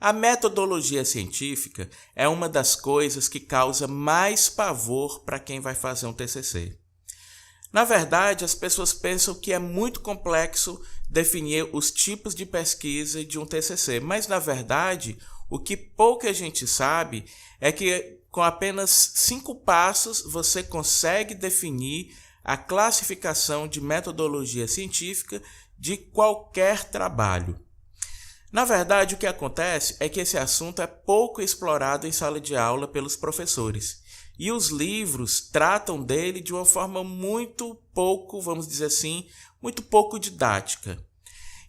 A metodologia científica é uma das coisas que causa mais pavor para quem vai fazer um TCC. Na verdade, as pessoas pensam que é muito complexo definir os tipos de pesquisa de um TCC, mas na verdade, o que pouca gente sabe é que com apenas 5 passos você consegue definir a classificação de metodologia científica de qualquer trabalho. Na verdade, o que acontece é que esse assunto é pouco explorado em sala de aula pelos professores. E os livros tratam dele de uma forma muito pouco, vamos dizer assim, muito pouco didática.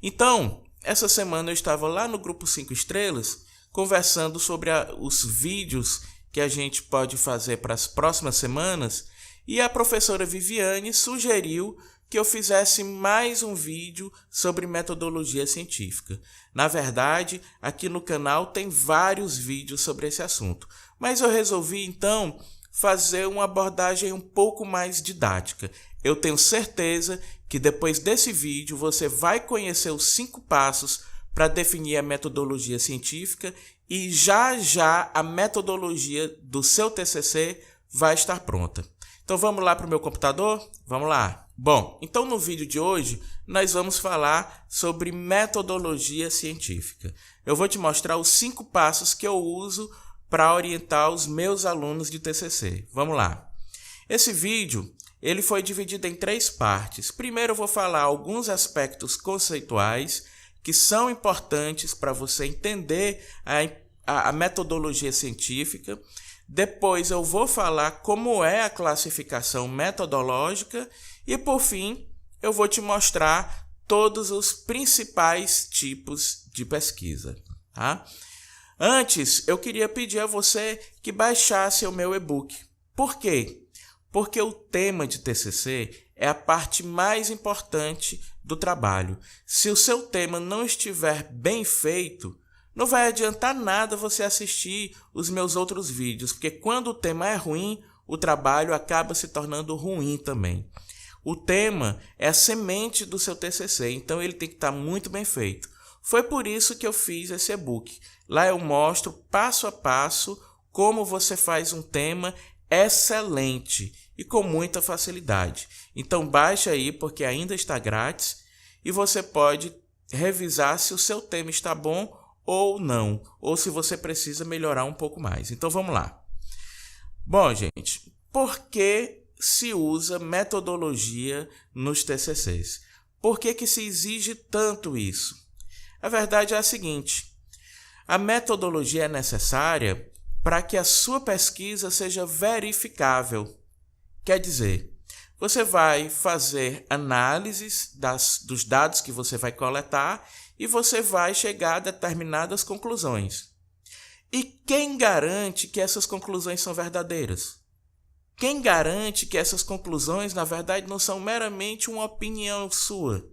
Então, essa semana eu estava lá no Grupo 5 Estrelas, conversando sobre os vídeos que a gente pode fazer para as próximas semanas, e a professora Viviane sugeriu que eu fizesse mais um vídeo sobre metodologia científica. Na verdade, aqui no canal tem vários vídeos sobre esse assunto, mas eu resolvi então fazer uma abordagem um pouco mais didática. Eu tenho certeza que depois desse vídeo você vai conhecer os 5 passos para definir a metodologia científica e já a metodologia do seu TCC vai estar pronta. Então vamos lá para o meu computador? Vamos lá. Bom, então no vídeo de hoje nós vamos falar sobre metodologia científica. Eu vou te mostrar os 5 passos que eu uso para orientar os meus alunos de TCC. Vamos lá. Esse vídeo ele foi dividido em 3 partes. Primeiro eu vou falar alguns aspectos conceituais que são importantes para você entender a metodologia científica. Depois eu vou falar como é a classificação metodológica e, por fim, eu vou te mostrar todos os principais tipos de pesquisa. Tá? Antes, eu queria pedir a você que baixasse o meu e-book. Por quê? Porque o tema de TCC é a parte mais importante do trabalho. Se o seu tema não estiver bem feito, não vai adiantar nada você assistir os meus outros vídeos, porque quando o tema é ruim, o trabalho acaba se tornando ruim também. O tema é a semente do seu TCC, então ele tem que estar muito bem feito. Foi por isso que eu fiz esse e-book. Lá eu mostro passo a passo como você faz um tema excelente e com muita facilidade. Então baixe aí porque ainda está grátis e você pode revisar se o seu tema está bom ou não, ou se você precisa melhorar um pouco mais. Então vamos lá. Bom, gente, por que se usa metodologia nos TCCs? Por que se exige tanto isso? A verdade é a seguinte: a metodologia é necessária para que a sua pesquisa seja verificável. Quer dizer, você vai fazer análises dos dados que você vai coletar e você vai chegar a determinadas conclusões. E quem garante que essas conclusões são verdadeiras? Quem garante que essas conclusões, na verdade, não são meramente uma opinião sua?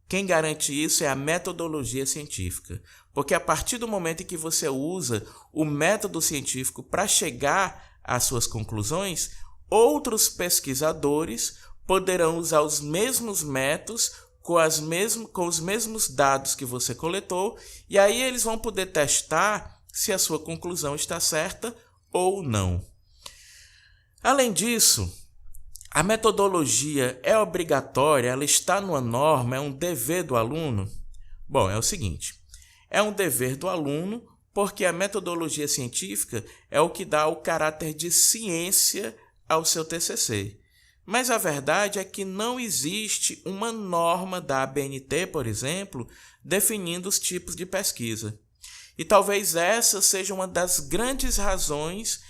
Quem garante isso é a metodologia científica. Porque a partir do momento em que você usa o método científico para chegar às suas conclusões, outros pesquisadores poderão usar os mesmos métodos com os mesmos dados que você coletou, e aí eles vão poder testar se a sua conclusão está certa ou não. Além disso, a metodologia é obrigatória, ela está numa norma, é um dever do aluno? Bom, é o seguinte, é um dever do aluno porque a metodologia científica é o que dá o caráter de ciência ao seu TCC. Mas a verdade é que não existe uma norma da ABNT, por exemplo, definindo os tipos de pesquisa. E talvez essa seja uma das grandes razões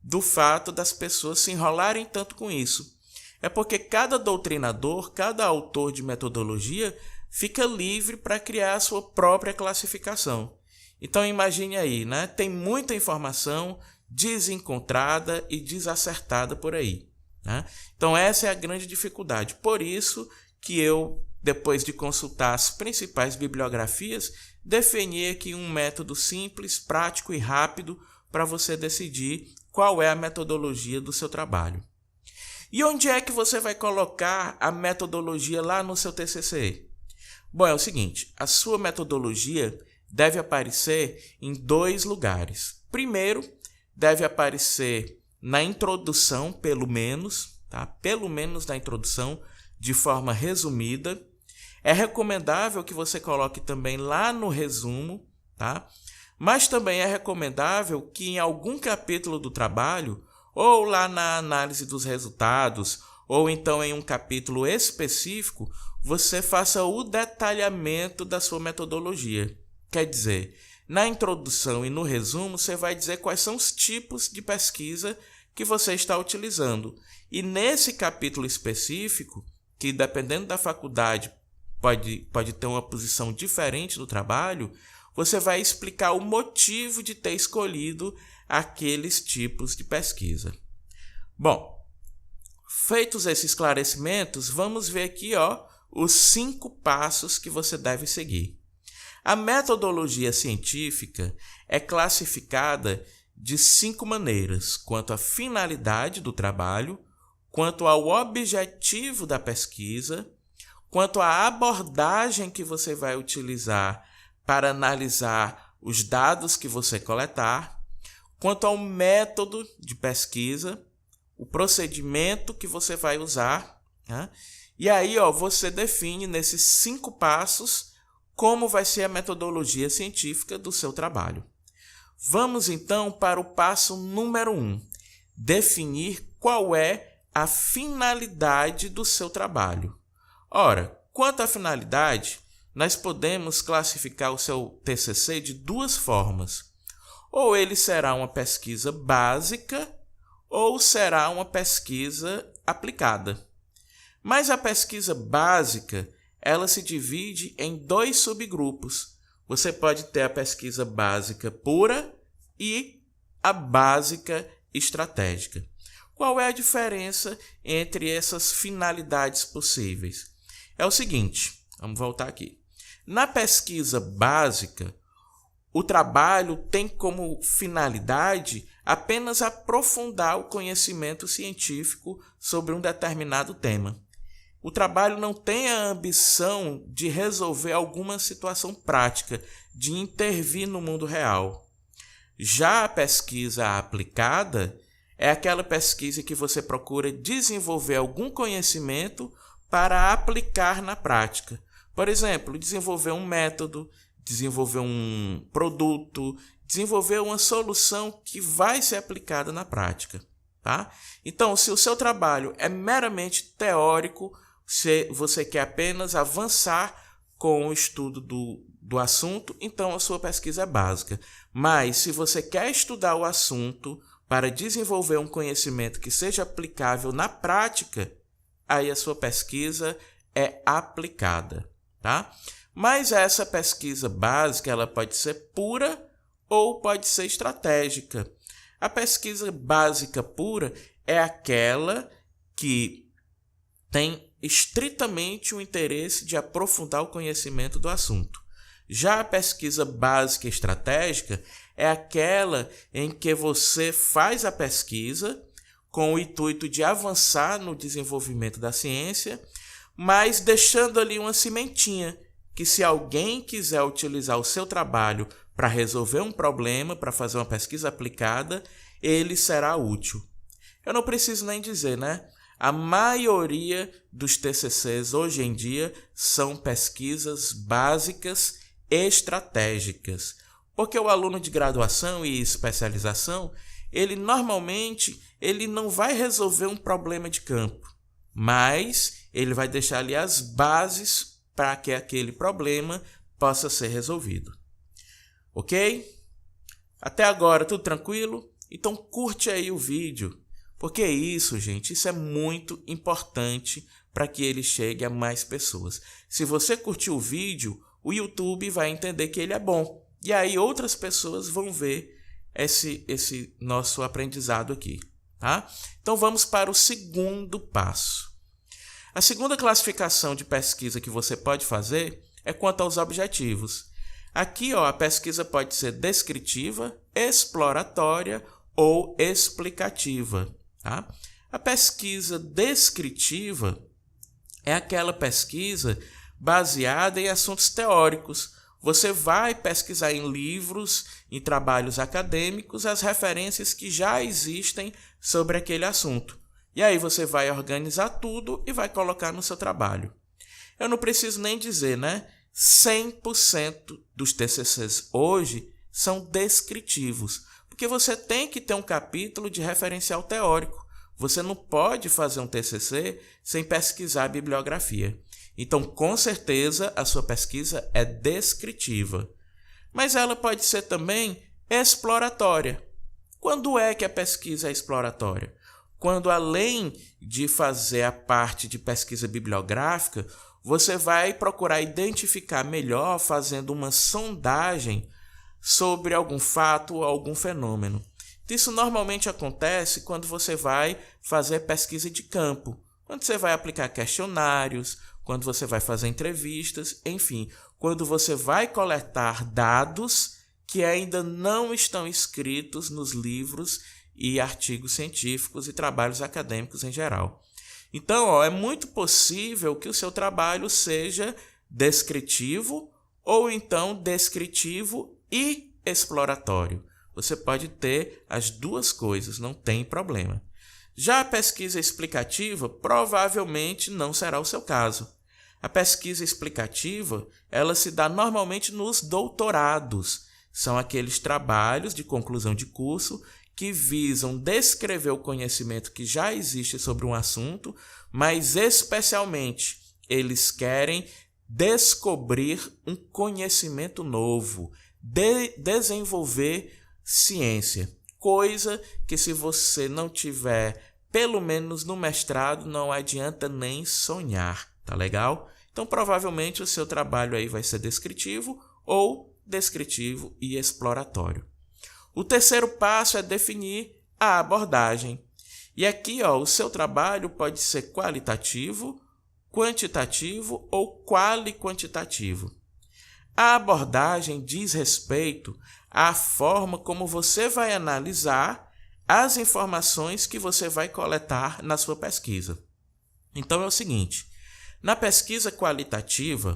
do fato das pessoas se enrolarem tanto com isso. É porque cada doutrinador, cada autor de metodologia fica livre para criar a sua própria classificação. Então imagine aí, né? Tem muita informação desencontrada e desacertada por aí. Né? Então essa é a grande dificuldade. Por isso que eu, depois de consultar as principais bibliografias, defini aqui um método simples, prático e rápido para você decidir qual é a metodologia do seu trabalho. E onde é que você vai colocar a metodologia lá no seu TCC? Bom, é o seguinte, a sua metodologia deve aparecer em 2 lugares. Primeiro, deve aparecer na introdução, pelo menos, tá? Pelo menos na introdução, de forma resumida. É recomendável que você coloque também lá no resumo, tá? Mas também é recomendável que em algum capítulo do trabalho, ou lá na análise dos resultados, ou então em um capítulo específico, você faça o detalhamento da sua metodologia. Quer dizer, na introdução e no resumo, você vai dizer quais são os tipos de pesquisa que você está utilizando. E nesse capítulo específico, que dependendo da faculdade pode ter uma posição diferente do trabalho, você vai explicar o motivo de ter escolhido aqueles tipos de pesquisa. Bom, feitos esses esclarecimentos, vamos ver aqui os 5 passos que você deve seguir. A metodologia científica é classificada de 5 maneiras, quanto à finalidade do trabalho, quanto ao objetivo da pesquisa, quanto à abordagem que você vai utilizar para analisar os dados que você coletar, quanto ao método de pesquisa, o procedimento que você vai usar, né? E aí você define nesses 5 passos como vai ser a metodologia científica do seu trabalho. Vamos então para o passo número 1, definir qual é a finalidade do seu trabalho. Ora, quanto à finalidade, nós podemos classificar o seu TCC de 2 formas. Ou ele será uma pesquisa básica, ou será uma pesquisa aplicada. Mas a pesquisa básica, ela se divide em 2 subgrupos. Você pode ter a pesquisa básica pura e a básica estratégica. Qual é a diferença entre essas finalidades possíveis? É o seguinte, vamos voltar aqui. Na pesquisa básica, o trabalho tem como finalidade apenas aprofundar o conhecimento científico sobre um determinado tema. O trabalho não tem a ambição de resolver alguma situação prática, de intervir no mundo real. Já a pesquisa aplicada é aquela pesquisa que você procura desenvolver algum conhecimento para aplicar na prática. Por exemplo, desenvolver um método, desenvolver um produto, desenvolver uma solução que vai ser aplicada na prática, tá? Então, se o seu trabalho é meramente teórico, se você quer apenas avançar com o estudo do assunto, então a sua pesquisa é básica. Mas, se você quer estudar o assunto para desenvolver um conhecimento que seja aplicável na prática, aí a sua pesquisa é aplicada, tá? Mas essa pesquisa básica, ela pode ser pura ou pode ser estratégica. A pesquisa básica pura é aquela que tem estritamente o interesse de aprofundar o conhecimento do assunto. Já a pesquisa básica estratégica é aquela em que você faz a pesquisa com o intuito de avançar no desenvolvimento da ciência, mas deixando ali uma sementinha, que se alguém quiser utilizar o seu trabalho para resolver um problema, para fazer uma pesquisa aplicada, ele será útil. Eu não preciso nem dizer, né? A maioria dos TCCs hoje em dia são pesquisas básicas estratégicas, porque o aluno de graduação e especialização, ele normalmente não vai resolver um problema de campo, mas ele vai deixar ali as bases para que aquele problema possa ser resolvido. Ok? Até agora tudo tranquilo? Então curte aí o vídeo, porque isso, gente, isso é muito importante para que ele chegue a mais pessoas. Se você curtiu o vídeo, o YouTube vai entender que ele é bom, e aí outras pessoas vão ver esse nosso aprendizado aqui, tá? Então vamos para o segundo passo. A segunda classificação de pesquisa que você pode fazer é quanto aos objetivos. Aqui, a pesquisa pode ser descritiva, exploratória ou explicativa, tá? A pesquisa descritiva é aquela pesquisa baseada em assuntos teóricos. você vai pesquisar em livros, em trabalhos acadêmicos, as referências que já existem sobre aquele assunto. E aí você vai organizar tudo e vai colocar no seu trabalho. Eu não preciso nem dizer, né? 100% dos TCCs hoje são descritivos, porque você tem que ter um capítulo de referencial teórico. Você não pode fazer um TCC sem pesquisar a bibliografia. Então, com certeza, a sua pesquisa é descritiva. Mas ela pode ser também exploratória. Quando é que a pesquisa é exploratória? Quando, além de fazer a parte de pesquisa bibliográfica, você vai procurar identificar melhor, fazendo uma sondagem sobre algum fato ou algum fenômeno. Isso normalmente acontece quando você vai fazer pesquisa de campo, quando você vai aplicar questionários, quando você vai fazer entrevistas, enfim, quando você vai coletar dados que ainda não estão escritos nos livros e artigos científicos e trabalhos acadêmicos em geral. Então, é muito possível que o seu trabalho seja descritivo ou então descritivo e exploratório. Você pode ter as duas coisas, não tem problema. Já a pesquisa explicativa provavelmente não será o seu caso. A pesquisa explicativa, ela se dá normalmente nos doutorados. São aqueles trabalhos de conclusão de curso que visam descrever o conhecimento que já existe sobre um assunto, mas especialmente eles querem descobrir um conhecimento novo, desenvolver ciência, coisa que se você não tiver, pelo menos no mestrado, não adianta nem sonhar, tá legal? Então, provavelmente o seu trabalho aí vai ser descritivo ou descritivo e exploratório. O terceiro passo é definir a abordagem. E aqui, o seu trabalho pode ser qualitativo, quantitativo ou quali-quantitativo. A abordagem diz respeito à forma como você vai analisar as informações que você vai coletar na sua pesquisa. Então é o seguinte, na pesquisa qualitativa,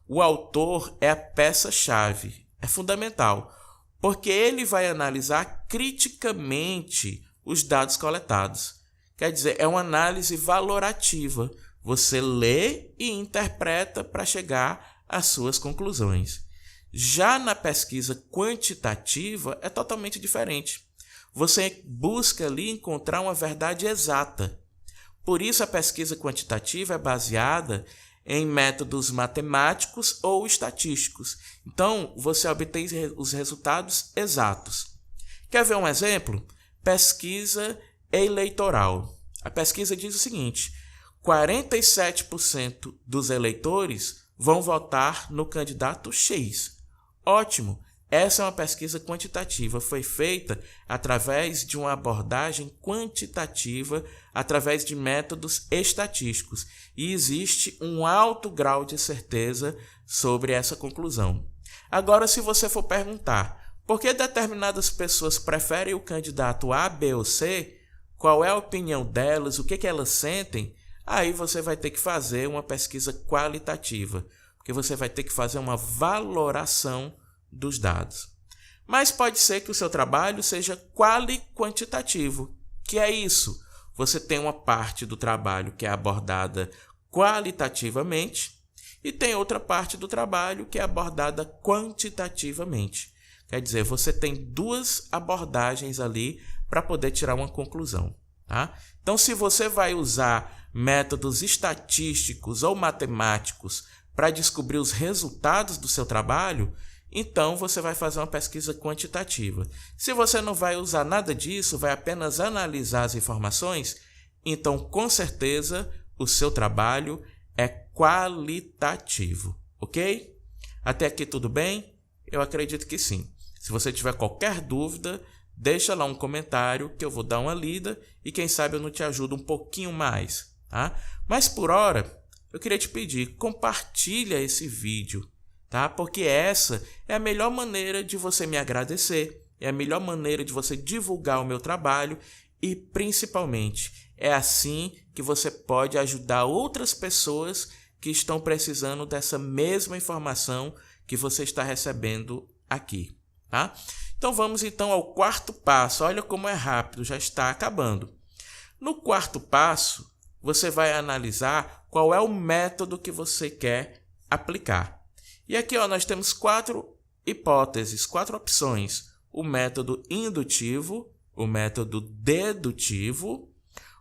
o autor é a peça-chave, é fundamental, porque ele vai analisar criticamente os dados coletados. Quer dizer, é uma análise valorativa. Você lê e interpreta para chegar às suas conclusões. Já na pesquisa quantitativa é totalmente diferente. Você busca ali encontrar uma verdade exata. Por isso a pesquisa quantitativa é baseada em métodos matemáticos ou estatísticos. Então, você obtém os resultados exatos. Quer ver um exemplo? Pesquisa eleitoral. A pesquisa diz o seguinte: 47% dos eleitores vão votar no candidato X. Ótimo! Essa é uma pesquisa quantitativa, foi feita através de uma abordagem quantitativa, através de métodos estatísticos, e existe um alto grau de certeza sobre essa conclusão. Agora, se você for perguntar por que determinadas pessoas preferem o candidato A, B ou C, qual é a opinião delas, o que elas sentem, aí você vai ter que fazer uma pesquisa qualitativa, porque você vai ter que fazer uma valoração dos dados. Mas pode ser que o seu trabalho seja quali-quantitativo. Que é isso? Você tem uma parte do trabalho que é abordada qualitativamente e tem outra parte do trabalho que é abordada quantitativamente. Quer dizer, você tem duas abordagens ali para poder tirar uma conclusão. Tá? Então, se você vai usar métodos estatísticos ou matemáticos para descobrir os resultados do seu trabalho, então você vai fazer uma pesquisa quantitativa. Se você não vai usar nada disso, vai apenas analisar as informações, então com certeza o seu trabalho é qualitativo, ok? Até aqui tudo bem? Eu acredito que sim. Se você tiver qualquer dúvida, deixa lá um comentário que eu vou dar uma lida e quem sabe eu não te ajudo um pouquinho mais, tá? Mas por hora, eu queria te pedir, compartilha esse vídeo, tá? Porque essa é a melhor maneira de você me agradecer, é a melhor maneira de você divulgar o meu trabalho e, principalmente, é assim que você pode ajudar outras pessoas que estão precisando dessa mesma informação que você está recebendo aqui, tá? Então vamos então ao quarto passo. Olha como é rápido, já está acabando. No quarto passo, você vai analisar qual é o método que você quer aplicar. E aqui nós temos 4 hipóteses, 4 opções. O método indutivo, o método dedutivo,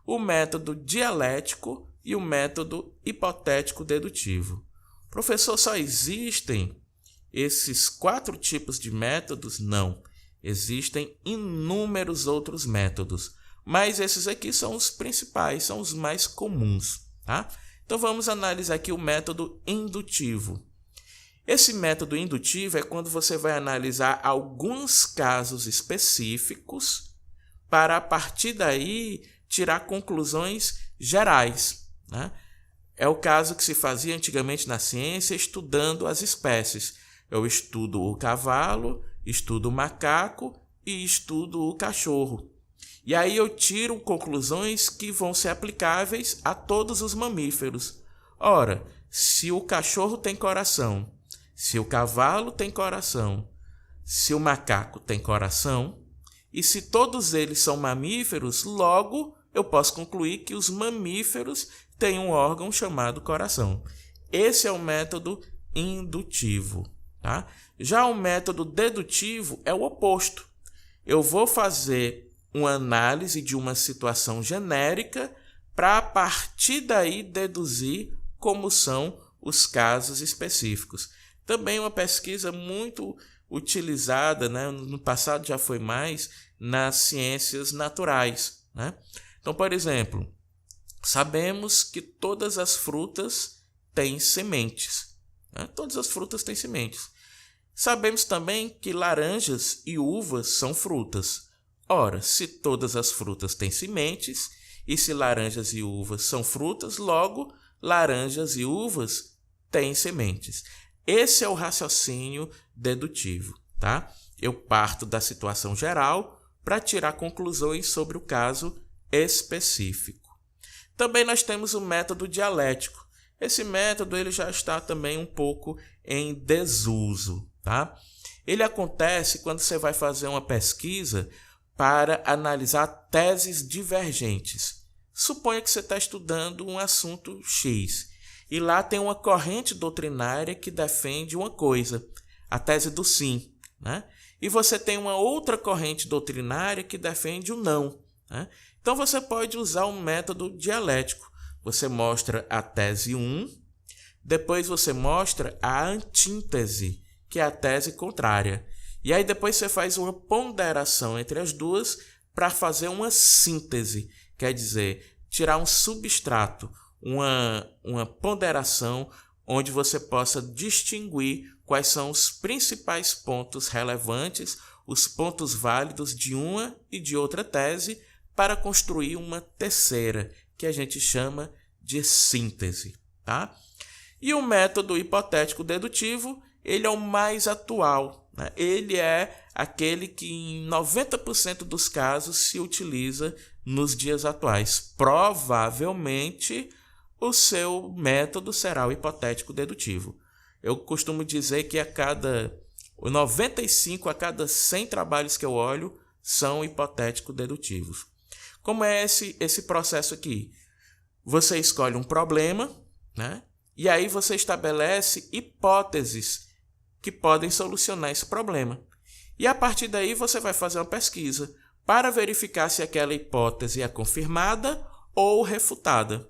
o método dialético e o método hipotético-dedutivo. Professor, só existem esses 4 tipos de métodos? Não. Existem inúmeros outros métodos, mas esses aqui são os principais, são os mais comuns, tá? Então vamos analisar aqui o método indutivo. Esse método indutivo é quando você vai analisar alguns casos específicos para, a partir daí, tirar conclusões gerais, né? É o caso que se fazia antigamente na ciência, estudando as espécies. Eu estudo o cavalo, estudo o macaco e estudo o cachorro. E aí eu tiro conclusões que vão ser aplicáveis a todos os mamíferos. Ora, se o cachorro tem coração, se o cavalo tem coração, se o macaco tem coração, e se todos eles são mamíferos, logo eu posso concluir que os mamíferos têm um órgão chamado coração. Esse é o método indutivo, tá? Já o método dedutivo é o oposto. Eu vou fazer uma análise de uma situação genérica para, a partir daí, deduzir como são os casos específicos. Também uma pesquisa muito utilizada, né? No passado já foi mais, nas ciências naturais, né? Então, por exemplo, sabemos que todas as frutas têm sementes, né? Todas as frutas têm sementes. Sabemos também que laranjas e uvas são frutas. Ora, se todas as frutas têm sementes, e se laranjas e uvas são frutas, logo, laranjas e uvas têm sementes. Esse é o raciocínio dedutivo, tá? Eu parto da situação geral para tirar conclusões sobre o caso específico. Também nós temos o método dialético. Esse método ele já está também um pouco em desuso, tá? Ele acontece quando você vai fazer uma pesquisa para analisar teses divergentes. Suponha que você está estudando um assunto X e lá tem uma corrente doutrinária que defende uma coisa, a tese do sim, né? E você tem uma outra corrente doutrinária que defende o não, né? Então você pode usar um método dialético. Você mostra a tese 1, depois você mostra a antíntese, que é a tese contrária. E aí depois você faz uma ponderação entre as duas para fazer uma síntese, quer dizer, tirar um substrato, uma ponderação onde você possa distinguir quais são os principais pontos relevantes, os pontos válidos de uma e de outra tese para construir uma terceira, que a gente chama de síntese, tá? E o método hipotético dedutivo, ele é o mais atual, né? Ele é aquele que em 90% dos casos se utiliza nos dias atuais. Provavelmente o seu método será o hipotético dedutivo. Eu costumo dizer que 95 a cada 100 trabalhos que eu olho são hipotético dedutivos. Como é esse processo aqui? Você escolhe um problema, né? E aí você estabelece hipóteses que podem solucionar esse problema. E a partir daí você vai fazer uma pesquisa para verificar se aquela hipótese é confirmada ou refutada.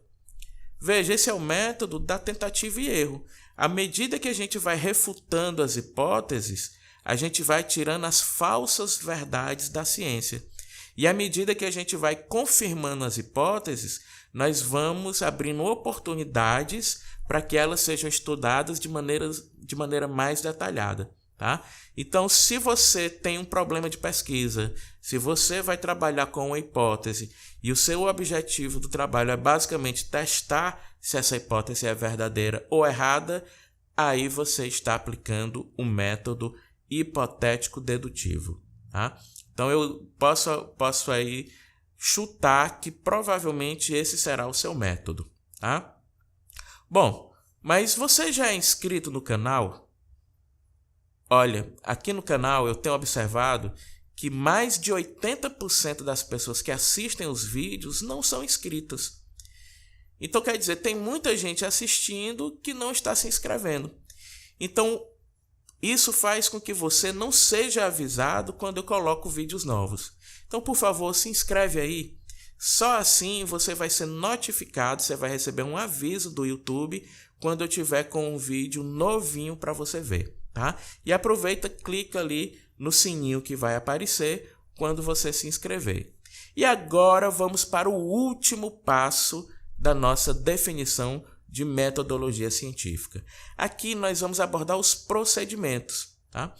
Veja, esse é o método da tentativa e erro. À medida que a gente vai refutando as hipóteses, a gente vai tirando as falsas verdades da ciência. E à medida que a gente vai confirmando as hipóteses, nós vamos abrindo oportunidades para que elas sejam estudadas de maneira mais detalhada, tá? Então, se você tem um problema de pesquisa, se você vai trabalhar com uma hipótese e o seu objetivo do trabalho é basicamente testar se essa hipótese é verdadeira ou errada, aí você está aplicando o método hipotético dedutivo, tá? Então, eu posso aí chutar que provavelmente esse será o seu método, tá? Bom, mas você já é inscrito no canal? Olha, aqui no canal eu tenho observado que mais de 80% das pessoas que assistem os vídeos não são inscritas. Então, quer dizer, tem muita gente assistindo que não está se inscrevendo. Então, isso faz com que você não seja avisado quando eu coloco vídeos novos. Então, por favor, se inscreve aí. Só assim você vai ser notificado, você vai receber um aviso do YouTube quando eu tiver com um vídeo novinho para você ver, tá? E aproveita, clica ali no sininho que vai aparecer quando você se inscrever. E agora vamos para o último passo da nossa definição de metodologia científica. Aqui nós vamos abordar os procedimentos, tá?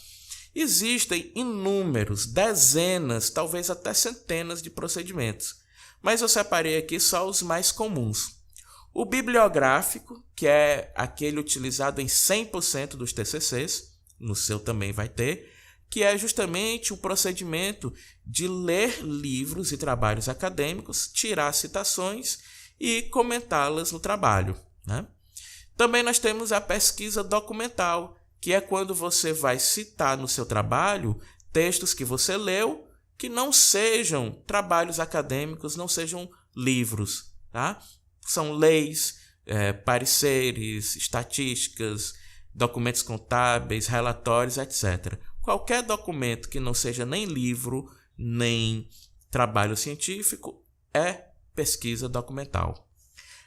Existem inúmeros, dezenas, talvez até centenas de procedimentos, mas eu separei aqui só os mais comuns. O bibliográfico, que é aquele utilizado em 100% dos TCCs, no seu também vai ter, que é justamente o procedimento de ler livros e trabalhos acadêmicos, tirar citações e comentá-las no trabalho, né? Também nós temos a pesquisa documental, que é quando você vai citar no seu trabalho textos que você leu, que não sejam trabalhos acadêmicos, não sejam livros, tá? São leis, pareceres, estatísticas, documentos contábeis, relatórios, etc. Qualquer documento que não seja nem livro, nem trabalho científico, é pesquisa documental.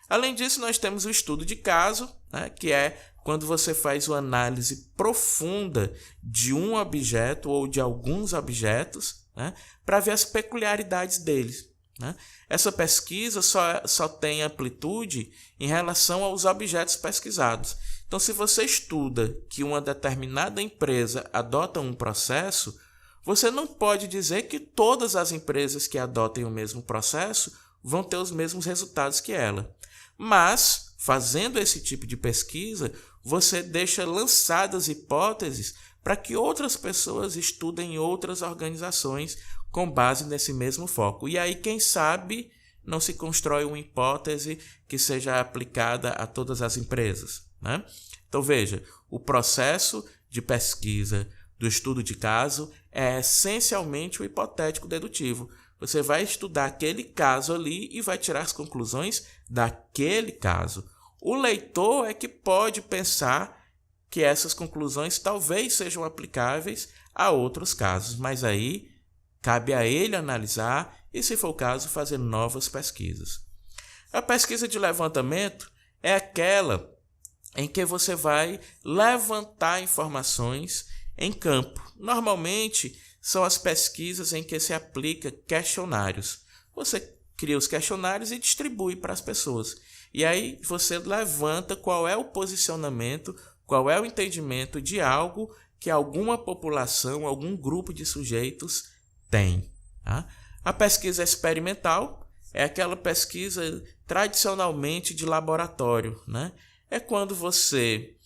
Além disso, nós temos o estudo de caso, né, que é quando você faz uma análise profunda de um objeto ou de alguns objetos, né, para ver as peculiaridades deles, né? Essa pesquisa só tem amplitude em relação aos objetos pesquisados. Então, se você estuda que uma determinada empresa adota um processo, você não pode dizer que todas as empresas que adotem o mesmo processo vão ter os mesmos resultados que ela. Mas, fazendo esse tipo de pesquisa, você deixa lançadas hipóteses para que outras pessoas estudem outras organizações com base nesse mesmo foco. E aí, quem sabe, não se constrói uma hipótese que seja aplicada a todas as empresas, né? Então, veja, o processo de pesquisa do estudo de caso é essencialmente o hipotético dedutivo. Você vai estudar aquele caso ali e vai tirar as conclusões daquele caso. O leitor é que pode pensar que essas conclusões talvez sejam aplicáveis a outros casos, mas aí cabe a ele analisar e, se for o caso, fazer novas pesquisas. A pesquisa de levantamento é aquela em que você vai levantar informações em campo. Normalmente, são as pesquisas em que se aplica questionários. Você cria os questionários e distribui para as pessoas. E aí você levanta qual é o posicionamento, qual é o entendimento de algo que alguma população, algum grupo de sujeitos tem, tá? A pesquisa experimental é aquela pesquisa tradicionalmente de laboratório, né? É quando você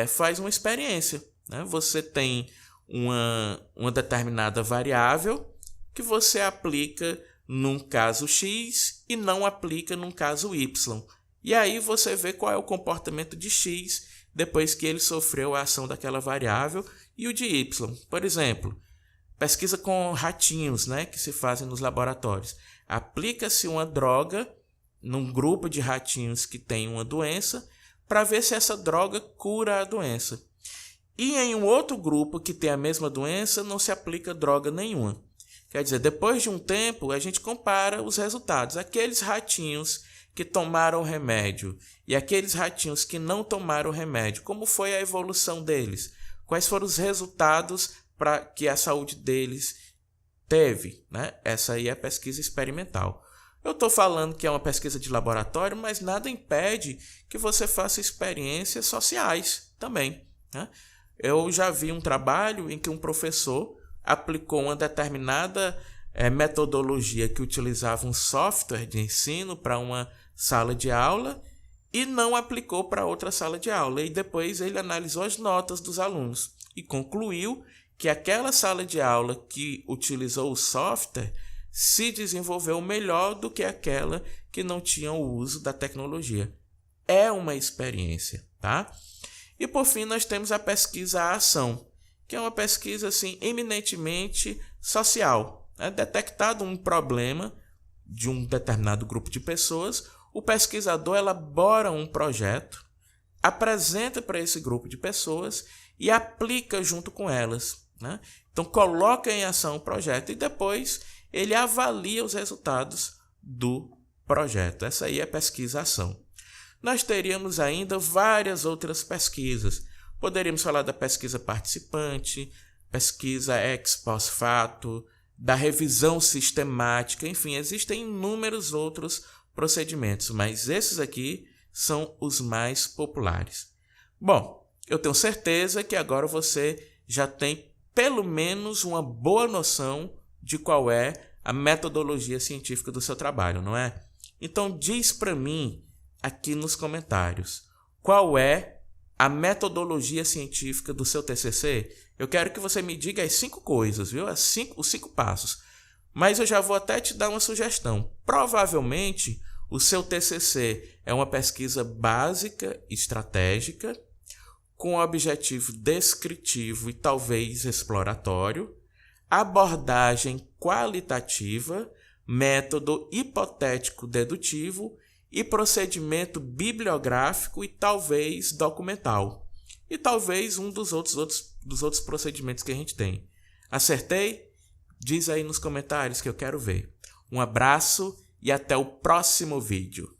faz uma experiência, né? Você tem uma determinada variável que você aplica num caso X e não aplica num caso Y. E aí você vê qual é o comportamento de X depois que ele sofreu a ação daquela variável e o de Y. Por exemplo, pesquisa com ratinhos, né, que se fazem nos laboratórios. Aplica-se uma droga num grupo de ratinhos que tem uma doença para ver se essa droga cura a doença. E em um outro grupo que tem a mesma doença, não se aplica droga nenhuma. Quer dizer, depois de um tempo, a gente compara os resultados. Aqueles ratinhos que tomaram o remédio e aqueles ratinhos que não tomaram o remédio, como foi a evolução deles? Quais foram os resultados para que a saúde deles teve, né? Essa aí é a pesquisa experimental. Eu estou falando que é uma pesquisa de laboratório, mas nada impede que você faça experiências sociais também, né? Eu já vi um trabalho em que um professor aplicou uma determinada metodologia que utilizava um software de ensino para uma sala de aula e não aplicou para outra sala de aula. E depois ele analisou as notas dos alunos e concluiu que aquela sala de aula que utilizou o software se desenvolveu melhor do que aquela que não tinha o uso da tecnologia. É uma experiência, tá? E por fim nós temos a pesquisa à ação, que é uma pesquisa assim, eminentemente social. É detectado um problema de um determinado grupo de pessoas, o pesquisador elabora um projeto, apresenta para esse grupo de pessoas e aplica junto com elas, né? Então, coloca em ação o projeto e depois ele avalia os resultados do projeto. Essa aí é a pesquisa-ação. Nós teríamos ainda várias outras pesquisas. Poderíamos falar da pesquisa participante, pesquisa ex post facto, da revisão sistemática, enfim, existem inúmeros outros procedimentos, mas esses aqui são os mais populares. Bom, eu tenho certeza que agora você já tem pelo menos uma boa noção de qual é a metodologia científica do seu trabalho, não é? Então diz para mim aqui nos comentários qual é a metodologia científica do seu TCC. Eu quero que você me diga as 5 coisas, viu? Os 5 passos. Mas eu já vou até te dar uma sugestão. Provavelmente o seu TCC é uma pesquisa básica, estratégica, com objetivo descritivo e talvez exploratório, abordagem qualitativa, método hipotético dedutivo e procedimento bibliográfico e talvez documental. E talvez um dos outros procedimentos que a gente tem. Acertei? Diz aí nos comentários que eu quero ver. Um abraço e até o próximo vídeo.